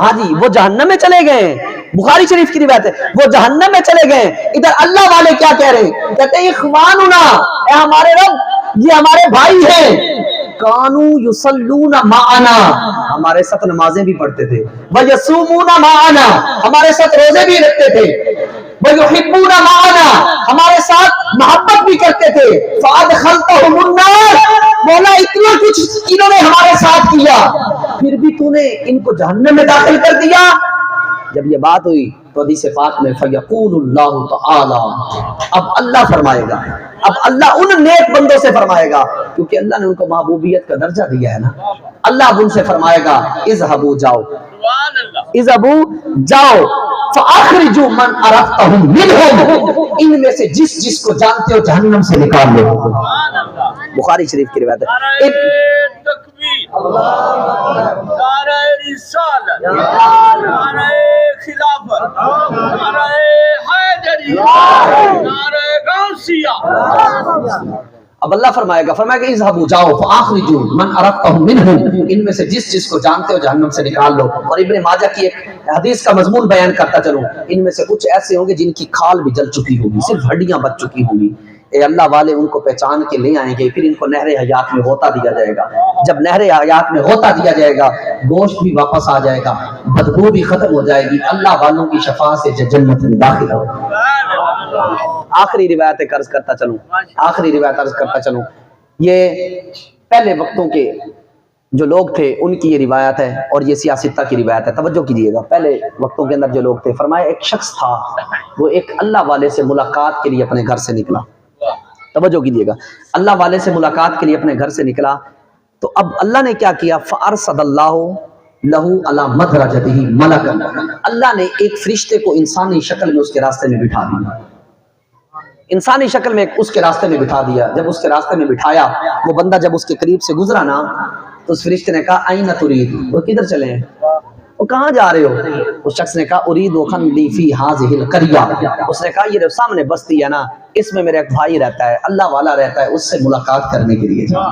ہاں جی، وہ جہنم میں چلے گئے، بخاری شریف کی روایت ہے، وہ جہنم میں چلے گئے، ادھر اللہ والے کیا کہہ رہے ہیں؟ کہتے ہیں اخواننا، اے ہمارے رب، یہ ہمارے بھائی ہیں۔ کانو یصلون معنا، ہمارے ساتھ نمازیں بھی پڑھتے تھے، ویصومون معنا، ہمارے ساتھ روزے بھی رکھتے تھے، ویحبون معنا، ہمارے ساتھ محبت بھی کرتے تھے، فادخلتہم النار، مولا اتنا کچھ انہوں نے ہمارے ساتھ کیا، پھر بھی تو نے ان کو جہنم میں داخل کر دیا۔ جب یہ بات ہوئی تو حدیث پاک میں فیقول اللہ تعالی، اب اللہ فرمائے گا، اب اللہ ان نیک بندوں سے فرمائے گا، کیونکہ اللہ نے ان کو محبوبیت کا درجہ دیا ہے نا، اللہ اب ان سے فرمائے گا اذهبوا جاؤ، اذهبوا جاؤ، فاخرجوا من عرفتهم منهم، ان میں سے جس جس کو جانتے ہو جہنم سے نکال لو۔ بخاری شریف کی روایت ہے۔ نعرہ رسالت، نعرہ خلافت، نعرہ حیدری، نعرہ غوثیہ۔ اب اللہ فرمائے گا اذهبوا جاؤ فاخرجوا من عرفتهم منهم، ان میں سے جس جس کو جانتے ہو جہنم سے نکال لو۔ اور ابن ماجہ کی ایک حدیث کا مضمون بیان کرتا چلوں، ان میں سے کچھ ایسے ہوں گے جن کی کھال بھی جل چکی ہوگی، صرف ہڈیاں بچ چکی ہوں گی، اے اللہ والے ان کو پہچان کے لے آئیں گے، پھر ان کو نہر حیات میں ہوتا دیا جائے گا، جب نہر حیات میں ہوتا دیا جائے گا گوشت بھی واپس آ جائے گا، بدبو بھی ختم ہو جائے گی، اللہ والوں کی شفاعت سے جنت میں داخل ہو۔ آخری روایت عرض کرتا چلوں، آخری روایت عرض کرتا چلوں، یہ پہلے وقتوں کے جو لوگ تھے ان کی یہ روایت ہے، اور یہ سیاستہ کی روایت ہے، توجہ کیجئے گا۔ پہلے وقتوں کے اندر جو لوگ تھے، فرمایا ایک شخص تھا، وہ ایک اللہ والے سے ملاقات کے لیے اپنے گھر سے نکلا، توجہ کیجئے گا، اللہ والے سے ملاقات کے لیے اپنے گھر سے نکلا، تو اب اللہ نے کیا کیا، فَأَرْسَدَ اللَّهُ لَهُ عَلَى مَدْرَجَتِهِ مَلَكًا، اللہ نے ایک فرشتے کو انسانی شکل میں اس کے راستے میں بٹھا دیا، انسانی شکل میں اس کے راستے میں بٹھا دیا۔ جب اس کے راستے میں بٹھایا، وہ بندہ جب اس کے قریب سے گزرا نا تو اس فرشتے نے کہا اَيْنَ تُرِيدُ، وہ کدھر چلے ہیں، وہ کہاں جا رہے ہو؟ اس شخص نے کہا اُرِيدُ خَلِّي فِي هَذِهِ الْقَرْيَةِ، اس نے کہا یہ جو سامنے بستی ہے نا، اس میں میرا ایک بھائی رہتا ہے، اللہ والا رہتا ہے، اس سے ملاقات کرنے کے لیے جا۔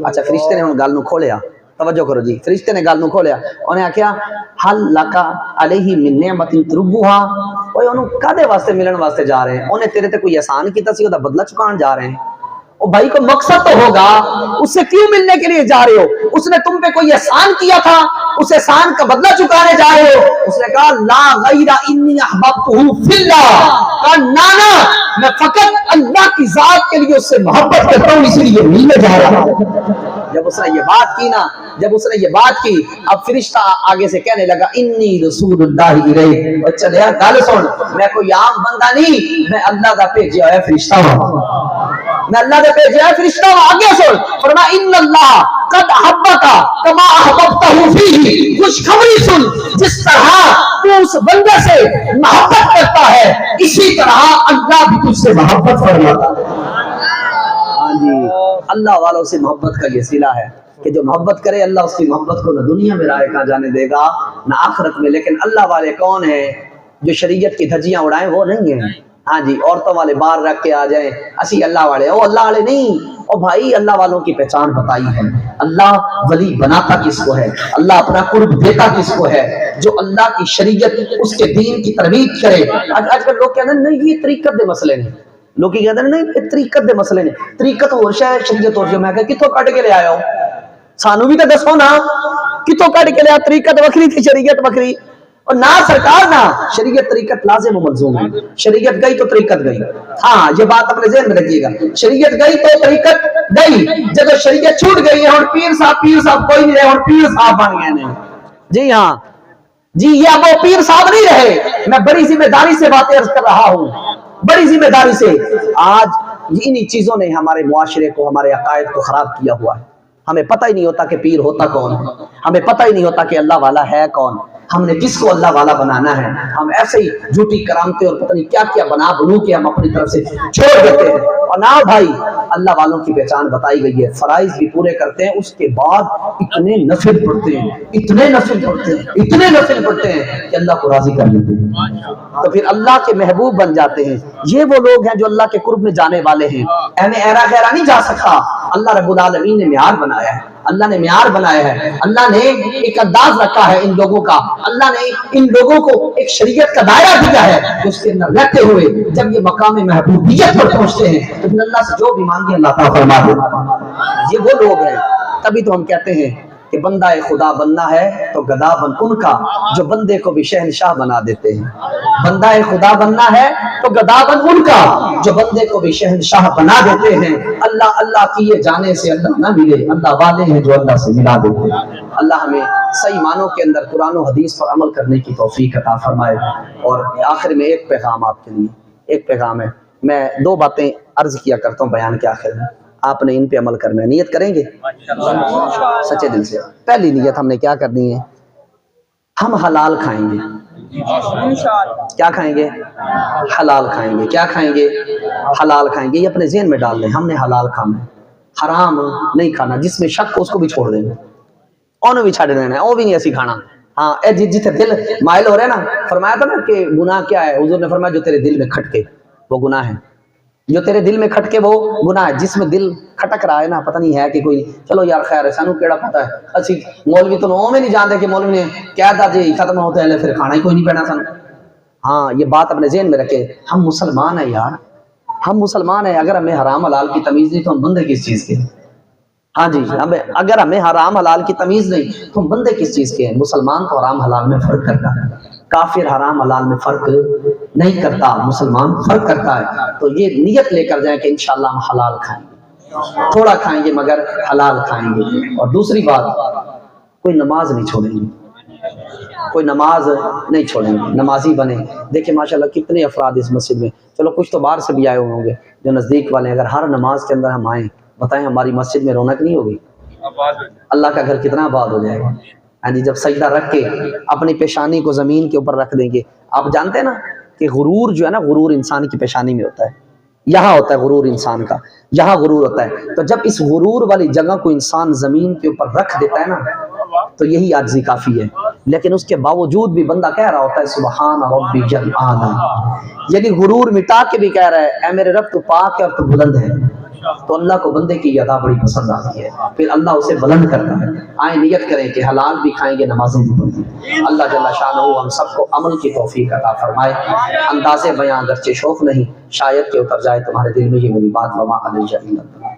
اچھا فرشتے نے ان گال نو کھولیا، توجہ کرو جی، فرشتے نے گال نو کھولیا، انہیں کیا حل لکا علیہ من نعمت تربوہا، اوہ انہوں کدے واسطے ملن واسطے جا رہے ہیں، انہیں تیرے تے کوئی احسان کیتا سی دا بدلہ چکان جا رہے ہیں، او بھائی کو مقصد تو ہوگا، اس سے کیوں ملنے کے لیے جا رہے ہو؟ اس نے تم پہ کوئی احسان کیا تھا، اس احسان کا بدلہ چکانے جا رہے ہو؟ اس نے کہا لا غیر انی احببتہ فی اللہ، کہا نانا میں فقط اللہ کی ذات کے لیے اس سے محبت کرتا ہوں، اسی لیے ملنے جا رہا ہوں۔ جب اس نے یہ بات کی نا، جب اس نے یہ بات کی، اب فرشتہ آگے سے کہنے لگا انی رسول اللہ الیہ، بچہ لیا گال سن، میں کوئی عام بندہ نہیں، میں اللہ دا بھیجا ہے فرشتہ ہوں، میں اللہ دا بھیجا ہے فرشتہ ہوں۔ آگے سن، فرمایا ان اللہ قد احبک کما احببتہ فیہ، خوشخبری سن، جس طرح تو اس بندے سے محبت کرتا ہے اسی طرح اللہ بھی تجھ سے محبت فرماتا ہے۔ ہاں جی، اللہ والوں سے محبت کا یہ صلہ ہے کہ جو محبت کرے اللہ اس کی محبت کو نہ دنیا میں رائے کہاں جانے دے گا نہ آخرت میں۔ لیکن اللہ والے کون ہیں؟ جو شریعت کی دھجیاں اڑائیں وہ نہیں ہیں، ہاں جی عورتوں والے بار رکھ کے آ جائیں اسی اللہ والے، او اللہ والے نہیں۔ او بھائی اللہ والوں کی پہچان بتائی ہے، اللہ ولی بناتا کس کو ہے، اللہ اپنا قرب دیتا کس کو ہے، جو اللہ کی شریعت اس کے دین کی ترویج کرے۔ آج کل لوگ کہتے ہیں نہیں یہ طریقت دے مسئلے نہیں، لوگ کہتے ہیں نہیں طریقت دے مسئلے نہیں، طریقت اور شاید شریعت اور، جو میں کہا کتوں کٹ کے لے آیا ہو، سانو بھی تو دسو نا کتوں کٹ کے لیا، طریقت وکری تھی شریعت وکری، اور نہ سرکار نہ شریعت طریقت لازم و ملزوم ہے، شریعت گئی تو طریقت گئی، ہاں یہ بات اپنے ذہن میں رکھیے گا، شریعت گئی تو طریقت گئی، جب شریعت چھوٹ گئی ہے اور پیر صاحب کوئی نہیں رہے اور پیر صاحب بن گئے ہیں، جی ہاں جی یہ وہ پیر صاحب نہیں رہے، میں بڑی ذمہ داری سے باتیں عرض کر رہا ہوں، بڑی ذمہ داری سے۔ آج انہی چیزوں نے ہمارے معاشرے کو، ہمارے عقائد کو خراب کیا ہوا ہے، ہمیں پتہ ہی نہیں ہوتا کہ پیر ہوتا کون ہے، ہمیں پتہ ہی نہیں ہوتا کہ اللہ والا ہے کون، ہم نے کس کو اللہ والا بنانا ہے، ہم ایسے ہی جھوٹی کرامتیں اور پتہ نہیں کیا کیا بنا بنو کے ہم اپنی طرف سے چھوڑ دیتے ہیں۔ اور نہ بھائی اللہ والوں کی پہچان بتائی گئی ہے، فرائض بھی پورے کرتے ہیں، اس کے بعد اتنے نفل پڑھتے ہیں، اتنے نفل پڑھتے ہیں، اتنے نفل پڑھتے ہیں کہ اللہ کو راضی کر لیتے ہیں، تو پھر اللہ کے محبوب بن جاتے ہیں۔ یہ وہ لوگ ہیں جو اللہ کے قرب میں جانے والے ہیں، اہم ایرا غیرہ نہیں جا سکتا، اللہ رب العالمین نے معیار بنایا ہے، اللہ نے معیار بنایا ہے، اللہ نے ایک انداز رکھا ہے ان لوگوں کا، اللہ نے ان لوگوں کو ایک شریعت کا دائرہ دیا ہے کہ اس کے اندر رہتے ہوئے جب یہ مقام محبوبیت پر پہنچتے ہیں تو پھر اللہ سے جو بھی مانگے اللہ تعالیٰ فرما دے۔ یہ وہ لوگ ہیں، تبھی تو ہم کہتے ہیں کہ بندہ خدا بننا ہے تو گدا بن ان کا جو بندے کو بھی شہنشاہ بنا دیتے ہیں، بندہ خدا بننا ہے تو گدا بن ان کا جو بندے کو بھی شہنشاہ بنا دیتے ہیں۔ اللہ اللہ کیے جانے سے اللہ نہ ملے، اللہ والے ہیں جو اللہ سے ملا دیتے ہیں۔ اللہ ہمیں صحیح معنوں کے اندر قرآن و حدیث پر عمل کرنے کی توفیق عطا فرمائے۔ اور آخر میں ایک پیغام آپ کے لیے، ایک پیغام ہے، میں دو باتیں عرض کیا کرتا ہوں بیان کے آخر میں، آپ نے ان پہ عمل کرنا ہے، نیت کریں گے سچے دل سے۔ پہلی نیت ہم نے کیا کرنی ہے، ہم حلال کھائیں گے۔ کیا کھائیں گے؟ حلال کھائیں گے۔ کیا کھائیں گے؟ حلال کھائیں گے۔ یہ اپنے ذہن میں ڈال لیں، ہم نے حلال کھانا ہے، حرام نہیں کھانا۔ جس میں شک ہو اس کو بھی چھوڑ دینا، انہوں بھی چھڑ دینا ہے، وہ بھی نہیں ایسی کھانا۔ ہاں اے جتنے دل مائل ہو رہے نا، فرمایا تھا نا کہ گناہ کیا ہے، حضور نے فرمایا جو تیرے دل میں کھٹکے وہ گناہ ہے، جو تیرے دل میں کھٹکے وہ گناہ ہے۔ جس میں دل کھٹک رہا ہے نا، پتہ نہیں ہے کہ کوئی، چلو یار خیر ہے، سانو کیڑا پتہ ہے، اسی مولوی تو نو میں نہیں جانتے کہ مولوی نے کہہ دا جی ختم ہوتے ہیں پھر کھانا ہی کوئی نہیں پینا سانو۔ ہاں یہ بات اپنے ذہن میں رکھے، ہم مسلمان ہیں یار، ہم مسلمان ہیں۔ اگر ہمیں حرام حلال کی تمیز نہیں تو ہم بندے کس چیز کے ہیں؟ ہاں جی، اگر ہمیں حرام حلال کی تمیز نہیں تو ہم بندے کس چیز کے ہیں؟ مسلمان تو حرام حلال میں فرق کرتا ہے، کافر حرام حلال میں فرق نہیں کرتا، مسلمان فرق کرتا ہے۔ تو یہ نیت لے کر جائیں کہ انشاءاللہ ہم حلال کھائیں گے، تھوڑا کھائیں گے مگر حلال کھائیں گے۔ اور دوسری بات، کوئی نماز نہیں چھوڑیں گے، کوئی نماز نہیں چھوڑیں گے، نمازی بنے۔ دیکھیں ماشاءاللہ کتنے افراد اس مسجد میں، چلو کچھ تو باہر سے بھی آئے ہوئے ہوں گے جو نزدیک والے ہیں، اگر ہر نماز کے اندر ہم آئیں، بتائیں ہماری مسجد میں رونق نہیں ہوگی؟ اللہ کا گھر کتنا آباد ہو جائے گا۔ ہاں جی، جب سجدہ رکھ کے اپنی پیشانی کو زمین کے اوپر رکھ دیں گے۔ آپ جانتے ہیں نا کہ غرور جو ہے نا، غرور انسان کی پیشانی میں ہوتا ہے، یہاں ہوتا ہے غرور انسان کا، یہاں غرور ہوتا ہے۔ تو جب اس غرور والی جگہ کو انسان زمین کے اوپر رکھ دیتا ہے نا، تو یہی عاجزی کافی ہے۔ لیکن اس کے باوجود بھی بندہ کہہ رہا ہوتا ہے سبحان ربی الاعلی، یعنی غرور مٹا کے بھی کہہ رہا ہے اے میرے رب تو پاک ہے اور تو بلند ہے۔ تو اللہ کو بندے کی ادا بڑی پسند آتی ہے، پھر اللہ اسے بلند کرتا ہے۔ آئیں نیت کریں کہ حلال بھی کھائیں گے، نمازیں بھی پڑھیں گے۔ اللہ جل شانہ ہم سب کو عمل کی توفیق عطا فرمائے۔ انداز بیان اگرچہ شوق نہیں، شاید کہ اتر جائے تمہارے دل میں یہ میری بات، وما علیہ الا البلاغ۔